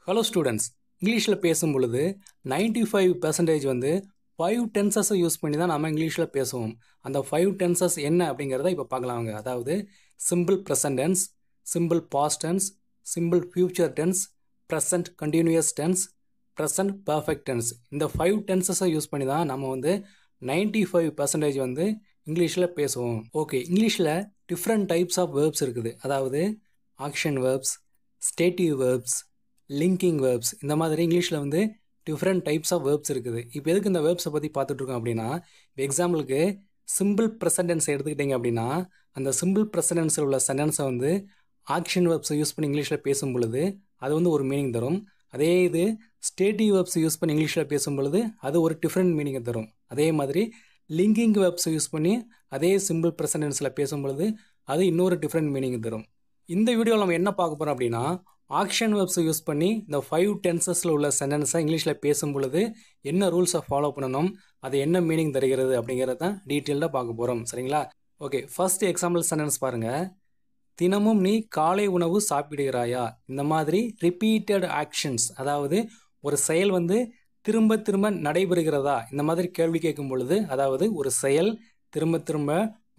Hello students, இங்கிலீஷில் பேசும் பொழுது 95% வந்து 5 டென்சஸை யூஸ் பண்ணி தான் நம்ம இங்கிலீஷில் பேசுவோம். அந்த 5 டென்சஸ் என்ன அப்படிங்கிறத இப்போ பார்க்கலாங்க. அதாவது simple present tense, simple past tense, simple future tense, present continuous tense, present perfect tense. இந்த 5 டென்சஸை யூஸ் பண்ணி தான் நம்ம வந்து 95% வந்து இங்கிலீஷில் பேசுவோம். ஓகே, இங்கிலீஷில் டிஃப்ரெண்ட் டைப்ஸ் ஆஃப் வேர்ப்ஸ் இருக்குது. அதாவது action verbs, stative verbs, linking verbs, இந்த மாதிரி இங்கிலீஷில் வந்து டிஃப்ரெண்ட் டைப்ஸ் ஆஃப் வேர்ப்ஸ் இருக்குது. இப்போ எதுக்கு இந்த வேர்ப்ஸை பற்றி பார்த்துட்ருக்கோம் அப்படின்னா, இப்போ எக்ஸாம்பிளுக்கு சிம்பிள் ப்ரெசன்ட் டென்ஸை எடுத்துக்கிட்டிங்க அப்படின்னா, அந்த சிம்பிள் ப்ரெசன்ட் டென்ஸில் உள்ள சென்டென்ஸை வந்து ஆக்ஷன் வேர்ப்ஸை யூஸ் பண்ணி இங்கிலீஷில் பேசும் பொழுது அது வந்து ஒரு மீனிங் தரும். அதே இது ஸ்டேட்டிவ் வேர்ப்ஸை யூஸ் பண்ணி இங்கிலீஷில் பேசும் பொழுது அது ஒரு டிஃப்ரெண்ட் மீனிங்கை தரும். அதே மாதிரி லிங்கிங் வேர்ப்ஸை யூஸ் பண்ணி அதே சிம்பிள் ப்ரெசன்ட் டென்ஸில் பேசும் பொழுது அது இன்னொரு டிஃப்ரெண்ட் மீனிங் தரும். இந்த வீடியோவில் நம்ம என்ன பார்க்க போகிறோம் அப்படின்னா, ஆக்ஷன் வேர்ப்ஸை யூஸ் பண்ணி இந்த 5 டென்சஸில் உள்ள சென்டென்ஸை இங்கிலீஷில் பேசும் பொழுது என்ன ரூல்ஸை ஃபாலோ பண்ணணும், அது என்ன மீனிங் தருகிறது அப்படிங்கிறத தான் டீட்டெயில்டாக பார்க்க போகிறோம். சரிங்களா? ஓகே, ஃபர்ஸ்ட் எக்ஸாம்பிள் சென்டென்ஸ் பாருங்கள். தினமும் நீ காலை உணவு சாப்பிடுகிறாயா? இந்த மாதிரி ரிப்பீட்டட் ஆக்ஷன்ஸ், அதாவது ஒரு செயல் வந்து திரும்ப திரும்ப நடைபெறுகிறதா, இந்த மாதிரி கேள்வி கேட்கும் பொழுது, அதாவது ஒரு செயல் திரும்ப திரும்ப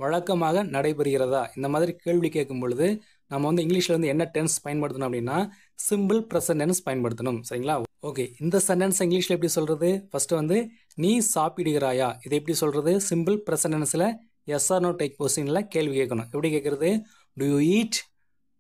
வழக்கமாக நடைபெறுகிறதா, இந்த மாதிரி கேள்வி கேட்கும் பொழுது நம்ம வந்து இங்கிலீஷில் வந்து என்ன டென்ஸ் பயன்படுத்தணும் அப்படின்னா சிம்பிள் ப்ரெசன்ட் டென்ஸ் பயன்படுத்தணும். சரிங்களா? ஓகே, இந்த சென்டென்ஸ் இங்கிலீஷில் எப்படி சொல்கிறது? ஃபஸ்ட்டு வந்து நீ சாப்பிடுகிறாயா, இது எப்படி சொல்கிறது? சிம்பிள் ப்ரெசன்ட் டென்ஸில் எஸ் ஆர் நோ டைப் கொஸ்டினில் கேள்வி கேட்கணும். எப்படி கேட்குறது? Do you eat,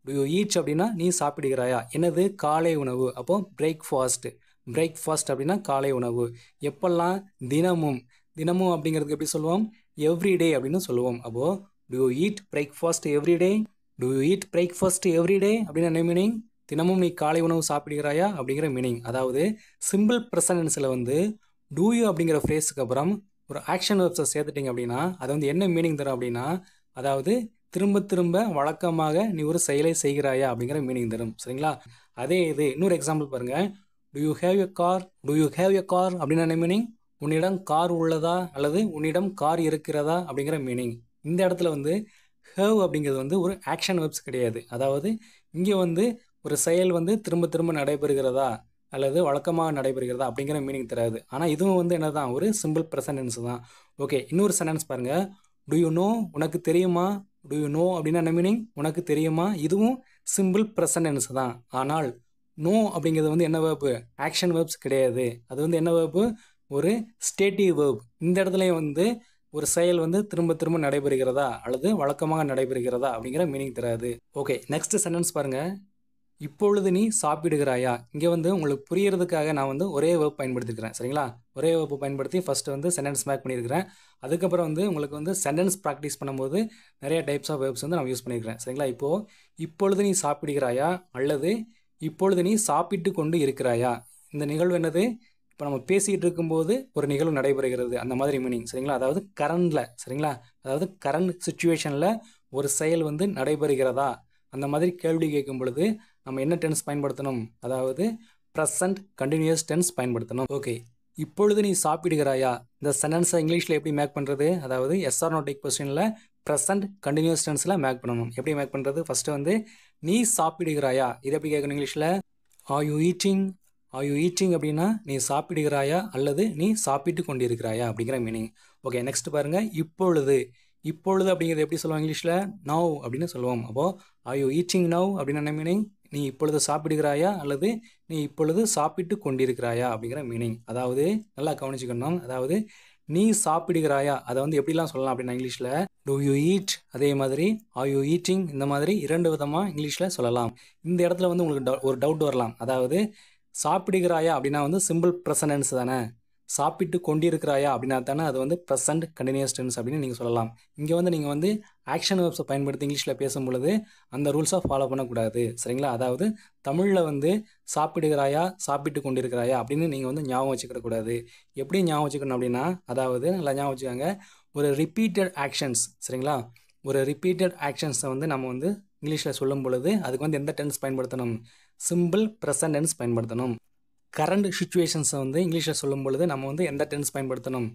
do you eat அப்படின்னா நீ சாப்பிடுகிறாயா, என்னது? காலை உணவு. அப்போது பிரேக்ஃபாஸ்ட், பிரேக்ஃபாஸ்ட் அப்படின்னா காலை உணவு. எப்பெல்லாம்? தினமும். தினமும் அப்படிங்கிறதுக்கு எப்படி சொல்லுவோம்? எவ்ரிடே அப்படின்னு சொல்லுவோம். அப்போது do you eat breakfast everyday, to you eat breakfast everyday அப்படின்னு என்ன மீனிங்? தினமும் நீ காலை உணவு சாப்பிடுகிறாயா அப்படிங்கிற மீனிங். அதாவது சிம்பிள் ப்ரெசன்ட் டென்ஸில் வந்து டூ யூ அப்படிங்கிற ஃப்ரேஸுக்கு அப்புறம் ஒரு ஆக்ஷன் வேர்ப்ஸை சேர்த்துட்டிங்க அப்படின்னா அது வந்து என்ன மீனிங் தரும் அப்படின்னா, அதாவது திரும்ப திரும்ப வழக்கமாக நீ ஒரு செயலை செய்கிறாயா அப்படிங்கிற மீனிங் தரும். சரிங்களா? அதே இது இன்னொரு எக்ஸாம்பிள் பாருங்கள். To you have a car, to you have a car அப்படின்னு என்ன மீனிங்? உன்னிடம் கார் உள்ளதா அல்லது உன்னிடம் கார் இருக்கிறதா அப்படிங்கிற மீனிங். இந்த இடத்துல வந்து ஹேவ் அப்படிங்கிறது வந்து ஒரு ஆக்ஷன் வேர்ப்ஸ் கிடையாது. அதாவது இங்கே வந்து ஒரு செயல் வந்து திரும்ப திரும்ப நடைபெறுகிறதா அல்லது வழக்கமாக நடைபெறுகிறதா அப்படிங்கிற மீனிங் தராது. ஆனால் இதுவும் வந்து என்ன தான், ஒரு சிம்பிள் ப்ரெசன்ட் டென்ஸ் தான். ஓகே, இன்னொரு சென்டென்ஸ் பாருங்கள். டு யூ நோ, உனக்கு தெரியுமா? டு யூ நோ அப்படின்னா என்ன மீனிங்? உனக்கு தெரியுமா. இதுவும் சிம்பிள் ப்ரெசன்ட் டென்ஸ் தான். ஆனால் நோ அப்படிங்கிறது வந்து என்ன வேர்பு? ஆக்ஷன் வேர்ப்ஸ் கிடையாது. அது வந்து என்ன வேர்பு? ஒரு ஸ்டேட்டிவ் வேர்ப். இந்த இடத்துலையும் வந்து ஒரு செயல் வந்து திரும்ப திரும்ப நடைபெறுகிறதா அல்லது வழக்கமாக நடைபெறுகிறதா அப்படிங்கிற மீனிங் தராது. ஓகே, நெக்ஸ்ட் சென்டென்ஸ் பாருங்கள். இப்பொழுது நீ சாப்பிடுகிறாயா? இங்கே வந்து உங்களுக்கு புரியறதுக்காக நான் வந்து ஒரே வேர்ப் பயன்படுத்திக்கிறேன். சரிங்களா? ஒரே வேர்ப்பு பயன்படுத்தி ஃபஸ்ட்டு வந்து சென்டென்ஸ் மேக் பண்ணியிருக்கிறேன். அதுக்கப்புறம் வந்து உங்களுக்கு வந்து சென்டென்ஸ் ப்ராக்டிஸ் பண்ணும்போது நிறைய டைப்ஸ் ஆஃப் வேர்ப்ஸ் வந்து நான் யூஸ் பண்ணியிருக்கிறேன். சரிங்களா? இப்போது இப்பொழுது நீ சாப்பிடுகிறாயா அல்லது இப்பொழுது நீ சாப்பிட்டு கொண்டு இருக்கிறாயா, இந்த நிகழ்வு என்னது? இப்போ நம்ம பேசிகிட்டு இருக்கும்போது ஒரு நிகழ்வு நடைபெறுகிறது, அந்த மாதிரி மீனிங். சரிங்களா? அதாவது கரண்டில், சரிங்களா, அதாவது கரண்ட் சுச்சுவேஷனில் ஒரு செயல் வந்து நடைபெறுகிறதா, அந்த மாதிரி கேள்வி கேட்கும் பொழுது நம்ம என்ன டென்ஸ் பயன்படுத்தணும்? அதாவது ப்ரெசன்ட் கண்டினியூஸ் டென்ஸ் பயன்படுத்தணும். ஓகே, இப்பொழுது நீ சாப்பிடுகிறாயா, இந்த சென்டென்ஸை இங்கிலீஷில் எப்படி மேக் பண்ணுறது? அதாவது எஸ் ஆர் நோ டைப் கொஸ்டினில் ப்ரெசன்ட் கண்டினியூஸ் டென்ஸில் மேக் பண்ணணும். எப்படி மேக் பண்ணுறது? ஃபஸ்ட்டு வந்து நீ சாப்பிடுகிறாயா, இது எப்படி கேட்கணும் இங்கிலீஷில்? Are you eating, are you eating அப்படின்னா நீ சாப்பிடுகிறாயா அல்லது நீ சாப்பிட்டு கொண்டிருக்கிறாயா அப்படிங்கிற மீனிங். ஓகே, நெக்ஸ்ட் பாருங்கள். இப்பொழுது, இப்பொழுது அப்படிங்கிறது எப்படி சொல்லுவோம் இங்கிலீஷில்? நவ் அப்படின்னு சொல்லுவோம். அப்போது ஆர் யூ ஈட்டிங் நவ் அப்படின்னு என்ன மீனிங்? நீ இப்பொழுது சாப்பிடுகிறாயா அல்லது நீ இப்பொழுது சாப்பிட்டு கொண்டிருக்கிறாயா அப்படிங்கிற மீனிங். அதாவது நல்லா கவனிச்சுக்கணும். அதாவது நீ சாப்பிடுகிறாயா அதை வந்து எப்படிலாம் சொல்லலாம் அப்படின்னா இங்கிலீஷில் டு யூ ஈட், அதே மாதிரி ஆர் யூ ஈட்டிங், இந்த மாதிரி 2 விதமாக இங்கிலீஷில் சொல்லலாம். இந்த இடத்துல வந்து உங்களுக்கு ஒரு டவுட் வரலாம். அதாவது சாப்பிடுகிறாயா அப்படின்னா வந்து சிம்பிள் ப்ரெசன்ட் டென்ஸ் தானே, சாப்பிட்டு கொண்டிருக்கிறாயா அப்படின்னா தானே அது வந்து ப்ரெசன்ட் கண்டினியூஸ் டென்ஸ் அப்படின்னு நீங்கள் சொல்லலாம். இங்கே வந்து நீங்கள் வந்து ஆக்ஷன் வேர்ப்ஸை பயன்படுத்தி இங்கிலீஷில் பேசும் பொழுது அந்த ரூல்ஸை ஃபாலோ பண்ணக்கூடாது. சரிங்களா? அதாவது தமிழில் வந்து சாப்பிடுகிறாயா, சாப்பிட்டு கொண்டிருக்கிறாயா அப்படின்னு நீங்கள் வந்து ஞாபகம் வச்சுக்கிடக்கூடாது. எப்படி ஞாபகம் வச்சுக்கணும் அப்படின்னா, அதாவது நல்லா ஞாபகம் வச்சுக்காங்க, ஒரு ரிப்பீட்டட் ஆக்ஷன்ஸ், சரிங்களா, ஒரு ரிப்பீட்டட் ஆக்ஷன்ஸை வந்து நம்ம வந்து இங்கிலீஷில் சொல்லும் பொழுது அதுக்கு வந்து எந்த டென்ஸ் பயன்படுத்தணும்? சிம்பிள் ப்ரெசன்ட் டென்ஸ் பயன்படுத்தணும். கரண்ட் சுச்சுவேஷன்ஸை வந்து இங்கிலீஷில் சொல்லும் பொழுது நம்ம வந்து எந்த டென்ஸ் பயன்படுத்தணும்?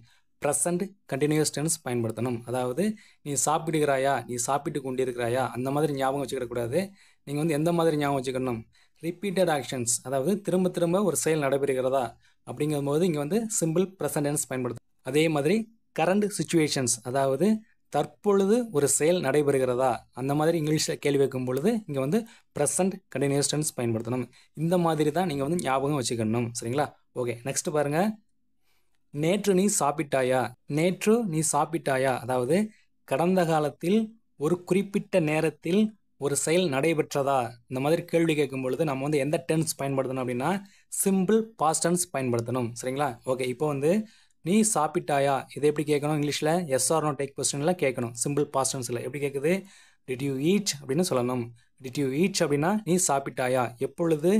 ப்ரெசன்ட் கண்டினியூஸ் டென்ஸ் பயன்படுத்தணும். அதாவது நீ சாப்பிடுகிறாயா, நீ சாப்பிட்டு கொண்டிருக்கிறாயா, அந்த மாதிரி ஞாபகம் வச்சுக்கிடக்கூடாது. நீங்கள் வந்து எந்த மாதிரி ஞாபகம் வச்சுக்கணும்? ரிப்பீட்டட் ஆக்ஷன்ஸ், அதாவது திரும்ப திரும்ப ஒரு செயல் நடைபெறுகிறதா அப்படிங்கும்போது இங்கே வந்து சிம்பிள் ப்ரெசன்ட் டென்ஸ் பயன்படுத்தும். அதே மாதிரி கரண்ட் சுச்சுவேஷன்ஸ், அதாவது தற்பொழுது ஒரு செயல் நடைபெறுகிறதா அந்த மாதிரி இங்கிலீஷில் கேள்வி வைக்கும் பொழுது இங்கே வந்து ப்ரெசன்ட் கண்டினியூஸ் டென்ஸ் பயன்படுத்தணும். இந்த மாதிரி தான் நீங்கள் வந்து ஞாபகம் வச்சுக்கணும். சரிங்களா? ஓகே, நெக்ஸ்ட் பாருங்க. நேற்று நீ சாப்பிட்டாயா? நேற்று நீ சாப்பிட்டாயா, அதாவது கடந்த காலத்தில் ஒரு குறிப்பிட்ட நேரத்தில் ஒரு செயல் நடைபெற்றதா இந்த மாதிரி கேள்வி கேட்கும் பொழுது நம்ம வந்து எந்த டென்ஸ் பயன்படுத்தணும் அப்படின்னா சிம்பிள் பாஸ்ட் டென்ஸ் பயன்படுத்தணும். சரிங்களா? ஓகே, இப்போ வந்து நீ சாப்பிட்டாயா இதை எப்படி கேட்கணும் இங்கிலீஷில்? எஸ் ஆர் நோ டேக் கொஸ்டின்லாம் கேட்கணும். சிம்பிள் பாஸ்ட் டென்ஸில் எப்படி கேட்குது? டிட் யூ ஈட் அப்படின்னு சொல்லணும். டிட் யூ ஈட் அப்படின்னா நீ சாப்பிட்டாயா, எப்பொழுது?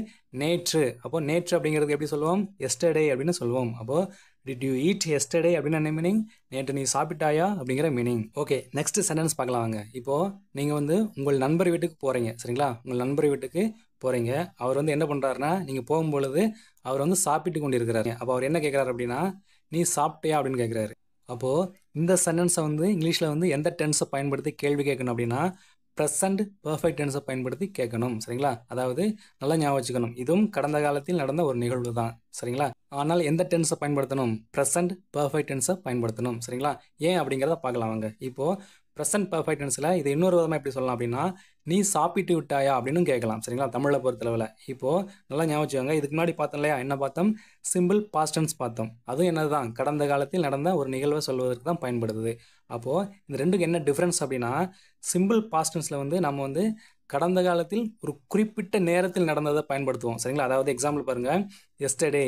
நேற்று. அப்போ நேற்று அப்படிங்கிறது எப்படி சொல்லுவோம்? எஸ்டர்டே அப்படின்னு சொல்லுவோம். அப்போது டிட் யூ ஈட் எஸ்டர்டே அப்படின்னு என்ன மீனிங்? நேற்று நீ சாப்பிட்டாயா அப்படிங்கிற மீனிங். ஓகே, நெக்ஸ்ட் சென்டென்ஸ் பார்க்கலாம் வாங்க. இப்போது நீங்கள் வந்து உங்கள் நண்பர் வீட்டுக்கு போகிறீங்க. சரிங்களா? உங்கள் நண்பர் வீட்டுக்கு போகிறீங்க. அவர் வந்து என்ன பண்ணுறாருன்னா நீங்கள் போகும்பொழுது அவர் வந்து சாப்பிட்டு கொண்டு இருக்கிறாரு. அப்போ அவர் என்ன கேட்குறாரு அப்படின்னா நீ சாப்பிட்டியா அப்படின்னு கேட்குறாரு. அப்போது இந்த சென்டென்ஸை வந்து இங்கிலீஷில் வந்து எந்த டென்ஸை பயன்படுத்தி கேள்வி கேட்கணும் அப்படின்னா ப்ரெசண்ட் பர்ஃபெக்ட் டென்ஸை பயன்படுத்தி கேட்கணும். சரிங்களா? அதாவது நல்லா ஞாபகம் வச்சுக்கணும், இதுவும் கடந்த காலத்தில் நடந்த ஒரு நிகழ்வு தான். சரிங்களா? ஆனால் எந்த டென்ஸை பயன்படுத்தணும்? ப்ரெசண்ட் பர்ஃபெக்ட் டென்ஸை பயன்படுத்தணும். சரிங்களா? ஏன் அப்படிங்கிறத பார்க்கலாம் வாங்க. இப்போது ப்ரெசண்ட் பர்ஃபெக்ட் டென்ஸில் இது இன்னொரு விதமாக எப்படி சொல்லலாம் அப்படின்னா நீ சாப்பிட்டு விட்டாயா அப்படின்னு கேட்கலாம். சரிங்களா? தமிழை பொறுத்தளவில் இப்போது நல்லா ஞாபகம் வச்சுக்கோங்க. இதுக்கு முன்னாடி பார்த்தோம் இல்லையா, என்ன பார்த்தோம்? சிம்பிள் பாஸ்ட் டென்ஸ் பார்த்தோம். அதுவும் என்னது தான்? கடந்த காலத்தில் நடந்த ஒரு நிகழ்வை சொல்வதற்கு தான் பயன்படுது. அப்போது இந்த ரெண்டுக்கு என்ன டிஃப்ரென்ஸ் அப்படின்னா சிம்பிள் பாஸ்ட் டென்ஸில் வந்து நம்ம வந்து கடந்த காலத்தில் ஒரு குறிப்பிட்ட நேரத்தில் நடந்ததை பயன்படுத்துவோம். சரிங்களா? அதாவது எக்ஸாம்பிள் பாருங்கள், yesterday,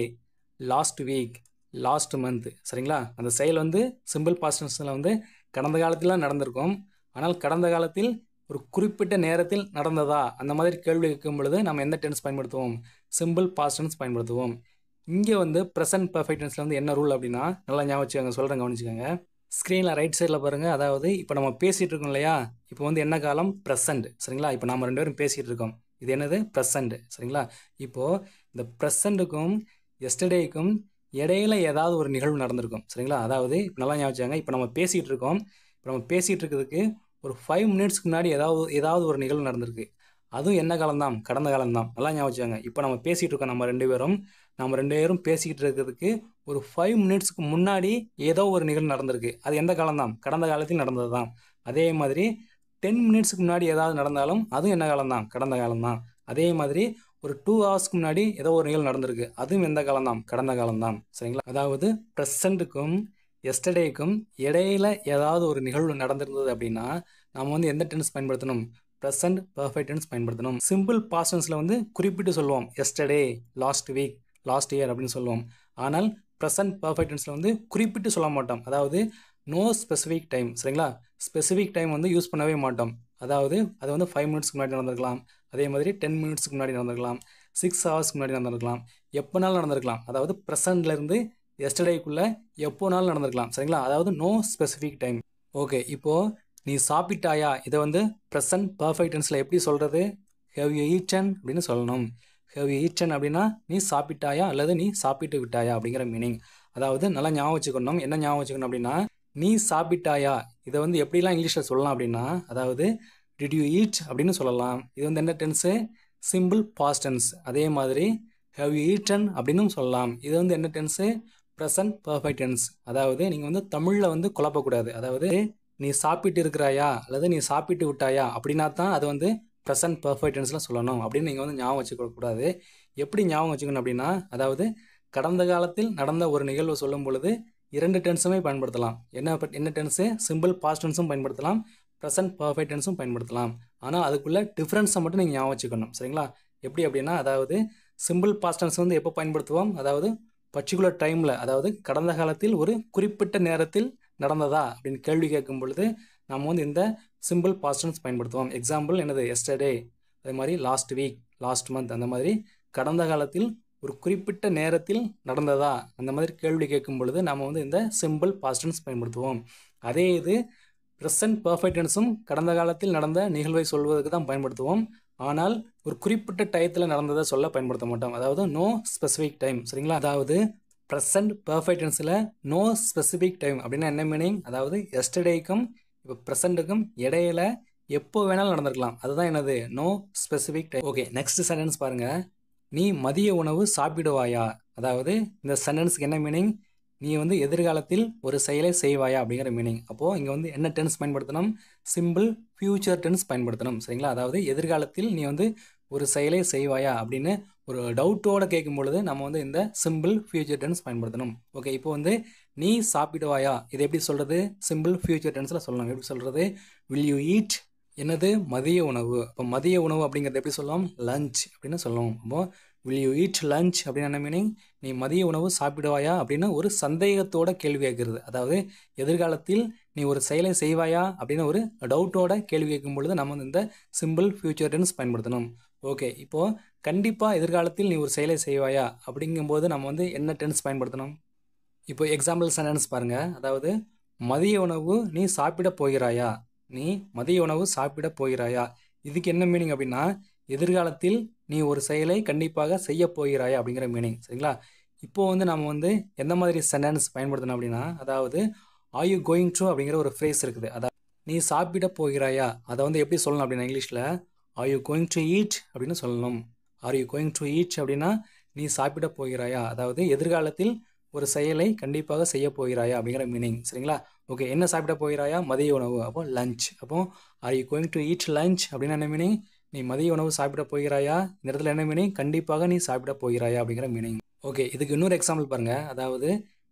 last week, last month. சரிங்களா? அந்த செயல் வந்து சிம்பிள் பாஸ்ட் டென்ஸில் வந்து கடந்த காலத்தில் நடந்திருக்கும். ஆனால் கடந்த காலத்தில் ஒரு குறிப்பிட்ட நேரத்தில் நடந்ததா அந்த மாதிரி கேள்வி கேட்கும் பொழுது நம்ம எந்த டென்ஸ் பயன்படுத்துவோம்? சிம்பிள் பாஸ்ட் டென்ஸ் பயன்படுத்துவோம். இங்கே வந்து ப்ரெசன்ட் பர்ஃபெக்ட் டென்ஸில் வந்து என்ன ரூல் அப்படின்னா நல்லா ஞாபகம் வச்சுக்கோங்க, சொல்கிறேன் கவனிச்சுக்கோங்க. ஸ்க்ரீனில் ரைட் சைடில் பாருங்கள். அதாவது இப்போ நம்ம பேசிகிட்டு இருக்கோம் இல்லையா, இப்போ வந்து என்ன காலம்? ப்ரெசண்ட். சரிங்களா? இப்போ நம்ம ரெண்டு பேரும் பேசிகிட்டு இருக்கோம். இது என்னது? ப்ரெசண்ட். சரிங்களா? இப்போது இந்த ப்ரெசண்ட்டுக்கும் எஸ்டர்டேக்கும் இடையில ஏதாவது ஒரு நிகழ்வு நடந்திருக்கும். சரிங்களா? அதாவது இப்போ நல்லா ஞாபகம் வச்சுக்கோங்க, இப்போ நம்ம பேசிகிட்டு இருக்கோம். இப்போ நம்ம பேசிகிட்டு இருக்கிறதுக்கு ஒரு 5 மினிட்ஸ்க்கு முன்னாடி ஏதாவது ஒரு நிகழ்வு நடந்திருக்கு. அதுவும் என்ன காலம்தான்? கடந்த காலம்தான். நல்லா ஞாபகம் வச்சுக்கோங்க. இப்போ நம்ம பேசிகிட்டு இருக்கோம், நம்ம ரெண்டு பேரும் பேசிக்கிட்டு இருக்கிறதுக்கு ஒரு 5 மினிட்ஸ்க்கு முன்னாடி ஏதோ ஒரு நிகழ்வு நடந்திருக்கு. அது எந்த காலம்தான்? கடந்த காலத்தில் நடந்தது தான். அதே மாதிரி 10 மினிட்ஸ்க்கு முன்னாடி ஏதாவது நடந்தாலும் அதுவும் என்ன காலம்தான்? கடந்த காலம்தான். அதே மாதிரி ஒரு 2 ஹவர்ஸ்க்கு முன்னாடி ஏதோ ஒரு நிகழ்வு நடந்திருக்கு. அதுவும் எந்த காலம்தான்? கடந்த காலம்தான். சரிங்களா? அதாவது ப்ரெசண்ட்டுக்கும் எஸ்டர்டேக்கும் இடையில ஏதாவது ஒரு நிகழ்வு நடந்திருந்தது அப்படின்னா நம்ம வந்து எந்த டென்ஸ் பயன்படுத்தணும்? ப்ரெசண்ட் பர்ஃபெக்ட் டென்ஸ் பயன்படுத்தணும். சிம்பிள் பாஸ்ட் டென்ஸில் வந்து குறிப்பிட்டு சொல்லுவோம், yesterday, last week, last year அப்படின்னு சொல்லுவோம். ஆனால் ப்ரெசண்ட் பர்ஃபெக்ட் டென்ஸில் வந்து குறிப்பிட்டு சொல்ல மாட்டோம். அதாவது நோ ஸ்பெசிஃபிக் டைம். சரிங்களா? ஸ்பெசிஃபிக் டைம் வந்து யூஸ் பண்ணவே மாட்டோம். அதாவது அது வந்து 5 மினிட்ஸ்க்கு முன்னாடி நடந்திருக்கலாம், அதே மாதிரி 10 மினிட்ஸ்க்கு முன்னாடி நடந்திருக்கலாம், 6 ஹவர்ஸ்க்கு முன்னாடி நடந்திருக்கலாம், எப்போனாலும் நடந்திருக்கலாம். அதாவது ப்ரெசண்ட்லேருந்து எஸ்டர்டேக்குள்ளே எப்போனாலும் நடந்திருக்கலாம். சரிங்களா? அதாவது நோ ஸ்பெசிஃபிக் டைம். ஓகே, இப்போது நீ சாப்பிட்டாயா இதை வந்து ப்ரெசன்ட் பர்ஃபெக்ட் டென்ஸில் எப்படி சொல்கிறது? ஹேவ் யூ ஈட்டன் அப்படின்னு சொல்லணும். ஹேவ் யூ ஈட்டன் அப்படின்னா நீ சாப்பிட்டாயா அல்லது நீ சாப்பிட்டு விட்டாயா அப்படிங்கிற மீனிங். அதாவது நல்லா ஞாபகம் வச்சுக்கணும். என்ன ஞாபகம் வச்சுக்கணும் அப்படின்னா நீ சாப்பிட்டாயா இதை வந்து எப்படிலாம் இங்கிலீஷில் சொல்லலாம் அப்படின்னா அதாவது டிட் யூ ஈட் அப்படின்னு சொல்லலாம். இது வந்து என்ன டென்ஸு? Simple past tense. அதே மாதிரி ஹேவ் யூ ஈட்டன் அப்படின்னு சொல்லலாம். இது வந்து என்ன டென்ஸு? Present perfect tense. அதாவது நீங்கள் வந்து தமிழில் வந்து குழப்பக்கூடாது. அதாவது நீ சாப்பிட்டு இருக்கிறாயா அல்லது நீ சாப்பிட்டு விட்டாயா அப்படின்னா தான் அது வந்து ப்ரெசன்ட் பர்ஃபெக்ட் டென்ஸில் சொல்லணும் அப்படின்னு நீங்கள் வந்து ஞாபகம் வச்சுக்கூடாது. எப்படி ஞாபகம் வச்சுக்கணும் அப்படின்னா அதாவது கடந்த காலத்தில் நடந்த ஒரு நிகழ்வு சொல்லும் பொழுது 2 டென்ஸுமே பயன்படுத்தலாம். என்ன டென்ஸு? சிம்பிள் பாஸ்ட் டென்ஸும் பயன்படுத்தலாம், ப்ரெசன்ட் பர்ஃபெக்ட் டென்ஸும் பயன்படுத்தலாம். ஆனால் அதுக்குள்ள டிஃப்ரென்ஸை மட்டும் நீங்கள் ஞாபகம் வச்சுக்கணும். சரிங்களா? எப்படி அப்படின்னா அதாவது சிம்பிள் பாஸ்ட் டென்ஸ் வந்து எப்போ பயன்படுத்துவோம்? அதாவது பர்டிகுலர் டைமில், அதாவது கடந்த காலத்தில் ஒரு குறிப்பிட்ட நேரத்தில் நடந்ததா அப்படின்னு கேள்வி கேட்கும் பொழுது நம்ம வந்து இந்த சிம்பிள் பாஸ்ட் டென்ஸ் பயன்படுத்துவோம். எக்ஸாம்பிள் என்னது? எஸ்டர்டே, அதே மாதிரி லாஸ்ட் வீக், லாஸ்ட் மந்த். அந்த மாதிரி கடந்த காலத்தில் ஒரு குறிப்பிட்ட நேரத்தில் நடந்ததா அந்த மாதிரி கேள்வி கேட்கும் பொழுது நம்ம வந்து இந்த சிம்பிள் பாஸ்ட் டென்ஸ் பயன்படுத்துவோம். அதே இது ப்ரெசன்ட் பர்ஃபெக்ட் டென்ஸும் கடந்த காலத்தில் நடந்த நிகழ்வை சொல்வதற்கு தான் பயன்படுத்துவோம். ஆனால் ஒரு குறிப்பிட்ட டயத்தில் நடந்ததை சொல்ல பயன்படுத்த மாட்டோம். அதாவது நோ ஸ்பெசிஃபிக் டைம். சரிங்களா? அதாவது ப்ரெசன்ட் பர்ஃபெக்ட் டென்ஸில் நோ ஸ்பெசிஃபிக் டைம் அப்படின்னா என்ன மீனிங்? அதாவது எஸ்டர்டேக்கும் இப்போ ப்ரெசண்ட்டுக்கும் இடையில எப்போ வேணாலும் நடந்திருக்கலாம். அதுதான் என்னது no specific time. Okay, next sentence பாருங்க. நீ மதிய உணவு சாப்பிடுவாயா? அதாவது இந்த சென்டென்ஸ்க்கு என்ன மீனிங்? நீ வந்து எதிர்காலத்தில் ஒரு செயலை செய்வாயா அப்படிங்கிற மீனிங். அப்போது இங்கே வந்து என்ன டென்ஸ் பயன்படுத்தணும்? சிம்பிள் ஃபியூச்சர் டென்ஸ் பயன்படுத்தணும். சரிங்களா? அதாவது எதிர்காலத்தில் நீ வந்து ஒரு செயலை செய்வாயா அப்படின்னு ஒரு டவுட்டோட கேட்கும் பொழுது நம்ம வந்து இந்த சிம்பிள் ஃபியூச்சர் டென்ஸ் பயன்படுத்தணும். ஓகே, இப்போ வந்து நீ சாப்பிடுவாயா, இதை எப்படி சொல்கிறது? சிம்பிள் ஃபியூச்சர் டென்ஸில் சொல்லணும். எப்படி சொல்கிறது? Will you eat? என்னது? மதிய உணவு. அப்போ மதிய உணவு அப்படிங்கிறது எப்படி சொல்லலாம்? லஞ்ச் அப்படின்னு சொல்லணும். அப்போ வில் யூ ஈட் லஞ்ச் அப்படின்னு என்ன மீனிங்? நீ மதிய உணவு சாப்பிடுவாயா அப்படின்னு ஒரு சந்தேகத்தோட கேள்வி கேட்குறது. அதாவது எதிர்காலத்தில் நீ ஒரு செயலை செய்வாயா அப்படின்னு ஒரு டவுட்டோட கேள்வி கேட்கும் பொழுது நம்ம வந்து இந்த சிம்பிள் ஃபியூச்சர் டென்ஸ் பயன்படுத்தணும். ஓகே, இப்போது கண்டிப்பாக எதிர்காலத்தில் நீ ஒரு செயலை செய்வாயா அப்படிங்கும்போது நம்ம வந்து என்ன டென்ஸ் பயன்படுத்தணும்? இப்போ எக்ஸாம்பிள் சென்டென்ஸ் பாருங்கள். அதாவது மதிய உணவு நீ சாப்பிட போகிறாயா? நீ மதிய உணவு சாப்பிட போகிறாயா? இதுக்கு என்ன மீனிங் அப்படின்னா எதிர்காலத்தில் நீ ஒரு செயலை கண்டிப்பாக செய்ய போகிறாயா அப்படிங்கிற மீனிங். சரிங்களா? இப்போ வந்து நம்ம வந்து எந்த மாதிரி சென்டென்ஸ் பயன்படுத்தணும் அப்படின்னா, அதாவது ஆர் யூ கோயிங் டு அப்படிங்கிற ஒரு ஃப்ரேஸ் இருக்குது. அதாவது நீ சாப்பிட போகிறாயா, அதை வந்து எப்படி சொல்லணும் அப்படின்னா இங்கிலீஷில் are you going to eat அப்படின்னு சொல்லணும். Are you going to eat அப்படின்னா நீ சாப்பிட போகிறாயா, அதாவது எதிர்காலத்தில் ஒரு செயலை கண்டிப்பாக செய்ய போகிறாயா அப்படிங்கிற மீனிங். சரிங்களா? ஓகே, என்ன சாப்பிட போகிறாயா? மதிய உணவு. அப்போ லஞ்ச். அப்போ are you going to eat lunch அப்படின்னா என்ன மீனிங்? நீ மதிய உணவு சாப்பிட போகிறாயா? இந்த இடத்துல என்ன மீனிங்? கண்டிப்பாக நீ சாப்பிட போகிறாயா அப்படிங்கிற மீனிங். ஓகே, இதுக்கு இன்னொரு எக்ஸாம்பிள் பாருங்கள். அதாவது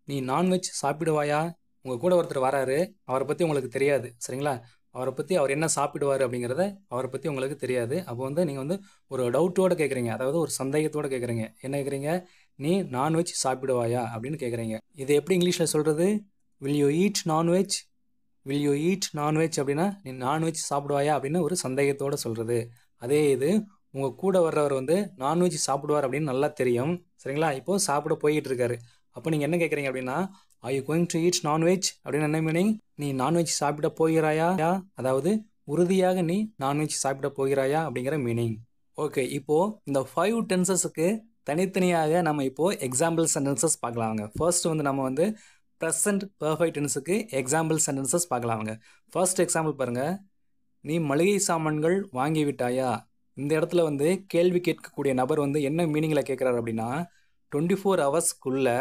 நீ நான்வெஜ் சாப்பிடுவாயா? உங்கள் கூட ஒருத்தர் வராரு, அவரை பற்றி உங்களுக்கு தெரியாது. சரிங்களா? அவரை பற்றி அவர் என்ன சாப்பிடுவார் அப்படிங்கிறத அவரை பற்றி உங்களுக்கு தெரியாது. அப்போ வந்து நீங்கள் வந்து ஒரு டவுட்டோடு கேட்குறீங்க, அதாவது ஒரு சந்தேகத்தோடு கேட்குறீங்க. என்ன கேட்குறீங்க? நீ நான்வெஜ் சாப்பிடுவாயா அப்படின்னு கேட்குறீங்க. இது எப்படி இங்கிலீஷில் சொல்கிறது? Will you eat non veg? Will you eat non veg அப்படின்னா நீ நான்வெஜ் சாப்பிடுவாயா அப்படின்னு ஒரு சந்தேகத்தோடு சொல்கிறது. அதே இது உங்கள் கூட வர்றவர் வந்து நான்வெஜ் சாப்பிடுவார் அப்படின்னு நல்லா தெரியும். சரிங்களா? இப்போது சாப்பிட போயிட்டு இருக்காரு. அப்போ நீங்கள் என்ன கேட்குறீங்க அப்படின்னா are you going to eat non veg அப்படின்னு என்ன மீனிங்? நீ நான்வெஜ் சாப்பிட போகிறாயா? அதாவது உறுதியாக நீ நான்வெஜ் சாப்பிட போகிறாயா அப்படிங்கிற மீனிங். ஓகே, இப்போது இந்த 5 டென்சஸுக்கு தனித்தனியாக நம்ம இப்போது எக்ஸாம்பிள் சென்டென்சஸ் பார்க்கலாங்க. ஃபர்ஸ்ட் வந்து நம்ம வந்து ப்ரெசன்ட் பர்ஃபெக்ட் டென்ஸுக்கு எக்ஸாம்பிள் சென்டென்சஸ் பார்க்கலாங்க. ஃபர்ஸ்ட் எக்ஸாம்பிள் பாருங்கள். நீ மளிகை சாமான்கள் வாங்கிவிட்டாயா? இந்த இடத்துல வந்து கேள்வி கேட்கக்கூடிய நபர் வந்து என்ன மீனிங்கில் கேட்குறாரு அப்படின்னா 24 ஹவர்ஸ்க்குள்ளே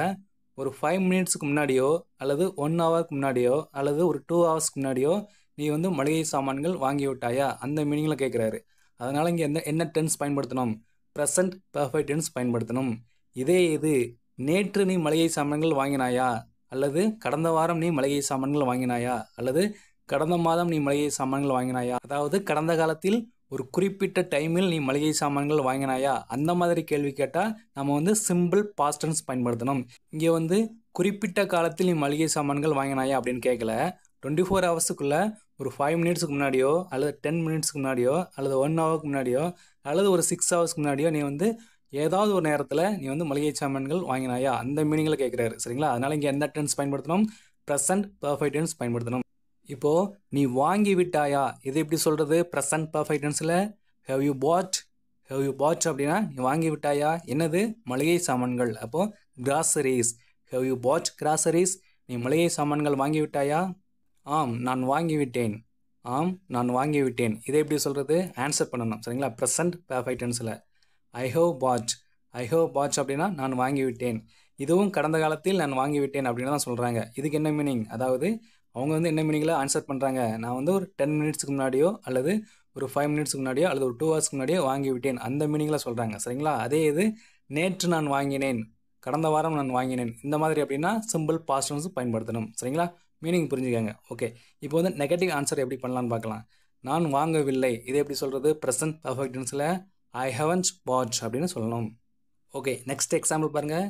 ஒரு 5 மினிட்ஸுக்கு முன்னாடியோ அல்லது 1 ஹவருக்கு முன்னாடியோ அல்லது ஒரு 2 ஹவர்ஸ்க்கு முன்னாடியோ நீ வந்து மளிகை சாமான்கள் வாங்கி விட்டாயா அந்த மீனிங்கில் கேட்குறாரு. அதனால் இங்கே என்ன டென்ஸ் பயன்படுத்தணும்? ப்ரெசன்ட் பர்ஃபெக்ட் டென்ஸ் பயன்படுத்தணும். இதே இது நேற்று நீ மளிகை சாமான்கள் வாங்கினாயா, அல்லது கடந்த வாரம் நீ மளிகை சாமான்கள் வாங்கினாயா, அல்லது கடந்த மாதம் நீ மளிகை சாமான்கள் வாங்கினாயா, அதாவது கடந்த காலத்தில் ஒரு குறிப்பிட்ட டைமில் நீ மளிகை சாமான்கள் வாங்கினாயா அந்த மாதிரி கேள்வி கேட்டால் நம்ம வந்து சிம்பிள் பாஸ்ட் டென்ஸ் பயன்படுத்தணும். இங்கே வந்து குறிப்பிட்ட காலத்தில் நீ மளிகை சாமான்கள் வாங்கினாயா அப்படின்னு கேட்கல. 24 ஹவர்ஸுக்குள்ளே ஒரு 5 மினிட்ஸுக்கு முன்னாடியோ அல்லது 10 மினிட்ஸுக்கு முன்னாடியோ அல்லது 1 ஹவருக்கு முன்னாடியோ அல்லது ஒரு 6 ஹவர்ஸ்க்கு முன்னாடியோ நீ வந்து ஏதாவது ஒரு நேரத்தில் நீ வந்து மளிகை சாமான்கள் வாங்கினாயா அந்த மீனிங்கில் கேட்குறாரு. சரிங்களா? அதனால் இங்கே எந்த டென்ஸ் பயன்படுத்தணும்? ப்ரெசன்ட் பர்ஃபெக்ட் டென்ஸ் பயன்படுத்தணும். இப்போது நீ வாங்கி விட்டாயா, இது எப்படி சொல்கிறது? ப்ரெசன்ட் பர்ஃபெக்ட் டென்ஸில் have you bought? Have you bought அப்படின்னா நீ வாங்கி விட்டாயா? என்னது? மளிகை சாமான்கள். அப்போது groceries. Have you bought groceries? நீ மளிகை சாமான்கள் வாங்கி விட்டாயா? ஆம், நான் வாங்கிவிட்டேன். ஆம், நான் வாங்கிவிட்டேன். இதை எப்படி சொல்கிறது? ஆன்சர் பண்ணணும். சரிங்களா? ப்ரெசன்ட் பர்ஃபெக்ட் டென்ஸில் I have bought. I have bought அப்படின்னா நான் வாங்கிவிட்டேன். இதுவும் கடந்த காலத்தில் நான் வாங்கிவிட்டேன் அப்படின்னு தான் சொல்கிறாங்க. இதுக்கு என்ன மீனிங்? அதாவது அவங்க வந்து என்ன மீனிங்கில் ஆன்சர் பண்ணுறாங்க? நான் வந்து ஒரு 10 மினிட்ஸுக்கு முன்னாடியோ அல்லது ஒரு 5 மினிட்ஸுக்கு முன்னாடியோ அல்லது ஒரு 2 ஹவர்ஸ்க்கு முன்னாடியோ வாங்கிவிட்டேன் அந்த மீனிங்கில் சொல்கிறாங்க. சரிங்களா? அதே இது நேற்று நான் வாங்கினேன், கடந்த வாரம் நான் வாங்கினேன் இந்த மாதிரி அப்படின்னா சிம்பிள் பாஸ்ட் டென்ஸ் பயன்படுத்தணும். சரிங்களா? மீனிங் புரிஞ்சுக்கங்க. ஓகே, இப்போ வந்து நெகட்டிவ் ஆன்சர் எப்படி பண்ணலான்னு பார்க்கலாம். நான் வாங்கவில்லை, இதை எப்படி சொல்கிறது? ப்ரெசன்ட் பர்ஃபெக்ட் டென்ஸில் ஐ ஹவன்ட் பாட் அப்படின்னு சொல்லணும். ஓகே, நெக்ஸ்ட் எக்ஸாம்பிள் பாருங்கள்.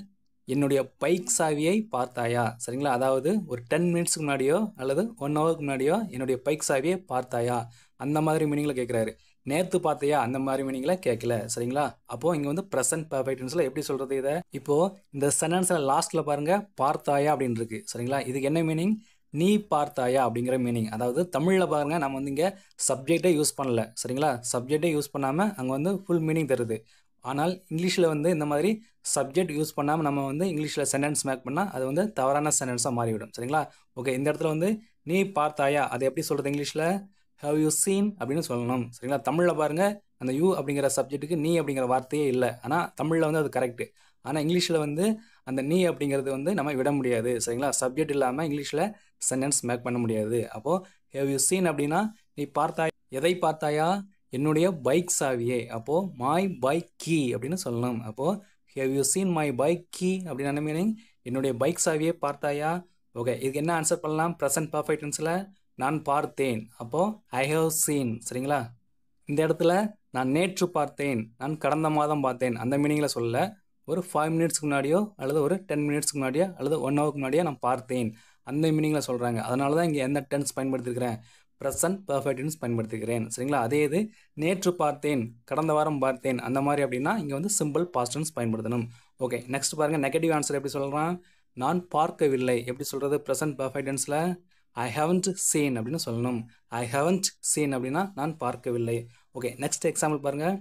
என்னுடைய பைக் சாவியை பார்த்தாயா? சரிங்களா? அதாவது ஒரு 10 மினிட்ஸுக்கு முன்னாடியோ அல்லது 1 ஹவருக்கு முன்னாடியோ என்னுடைய பைக் சாவியை பார்த்தாயா அந்த மாதிரி மீனிங்கில் கேட்குறாரு. நேற்று பார்த்தியா அந்த மாதிரி மீனிங்கில் கேட்கல. சரிங்களா? அப்போது இங்கே வந்து ப்ரெசன்ட் பர்ஃபெக்ட் டென்ஸில் எப்படி சொல்கிறது இதை? இப்போது இந்த சென்டென்ஸில் லாஸ்ட்டில் பாருங்கள் பார்த்தாயா அப்படின்னு இருக்குது. சரிங்களா? இதுக்கு என்ன மீனிங்? நீ பார்த்தாயா அப்படிங்கிற மீனிங். அதாவது தமிழில் பாருங்கள் நம்ம வந்து இங்கே சப்ஜெக்டே யூஸ் பண்ணல. சரிங்களா? சப்ஜெக்டே யூஸ் பண்ணாமல் அங்கே வந்து ஃபுல் மீனிங் தருது. ஆனால் இங்கிலீஷில் வந்து இந்த மாதிரி சப்ஜெக்ட் யூஸ் பண்ணாமல் நம்ம வந்து இங்கிலீஷில் சென்டென்ஸ் மேக் பண்ணால் அது வந்து தவறான சென்டென்ஸாக மாறிவிடும். சரிங்களா? ஓகே, இந்த இடத்துல வந்து நீ பார்த்தாயா அதை எப்படி சொல்கிறது இங்கிலீஷில்? ஹேவ் யூ சீன் அப்படின்னு சொல்லணும். சரிங்களா? தமிழில் பாருங்கள், அந்த யூ அப்படிங்கிற சப்ஜெக்ட்டுக்கு நீ அப்படிங்கிற வார்த்தையே இல்லை. ஆனால் தமிழில் வந்து அது கரெக்டு. ஆனால் இங்கிலீஷில் வந்து அந்த நீ அப்படிங்கிறது வந்து நம்ம விட முடியாது. சரிங்களா? சப்ஜெக்ட் இல்லாமல் இங்கிலீஷில் சென்டென்ஸ் மேக் பண்ண முடியாது. அப்போது ஹேவ் யூ சீன் அப்படின்னா நீ பார்த்தாய், எதை பார்த்தாயா? என்னுடைய பைக் சாவியே. அப்போது மை பைக் கீ அப்படின்னு சொல்லணும். அப்போது have you seen my bike key அப்படின்னு என்ன மீனிங்? என்னுடைய பைக் சாவியை பார்த்தாயா? ஓகே, இதுக்கு என்ன ஆன்சர் பண்ணலாம்? ப்ரெசன்ட் பர்ஃபெக்ட் டென்ஸில் நான் பார்த்தேன். அப்போது ஐ ஹவ் சீன். சரிங்களா? இந்த இடத்துல நான் நேற்று பார்த்தேன், நான் கடந்த மாதம் பார்த்தேன் அந்த மீனிங்கில் சொல்ல, ஒரு 5 மினிட்ஸ்க்கு முன்னாடியோ அல்லது ஒரு 10 மினிட்ஸ்க்கு முன்னாடியோ அல்லது 1 ஹவருக்கு முன்னாடியோ நான் பார்த்தேன் அந்த மீனிங்கில் சொல்கிறாங்க. அதனால தான் இங்கே எந்த டென்ஸ் பயன்படுத்திருக்கிறேன்? ப்ரெசன்ட் பர்ஃபெக்ட் டென்ஸ் பயன்படுத்திக்கிறேன். சரிங்களா? அதே இது நேற்று பார்த்தேன், கடந்த வாரம் பார்த்தேன் அந்த மாதிரி அப்படின்னா இங்கே வந்து சிம்பிள் பாஸ்ட் டென்ஸ் பயன்படுத்தணும். ஓகே, நெக்ஸ்ட் பாருங்கள், நெகட்டிவ் ஆன்சர் எப்படி சொல்கிறான்? நான் பார்க்கவில்லை. எப்படி சொல்கிறது ப்ரெசன்ட் பர்ஃபெக்ட் டென்ஸில்? ஐ ஹவன்ட் சீன் அப்படின்னு சொல்லணும். ஐ ஹவன்ட் சீன் அப்படின்னா நான் பார்க்கவில்லை. ஓகே, நெக்ஸ்ட் எக்ஸாம்பிள் பாருங்கள்.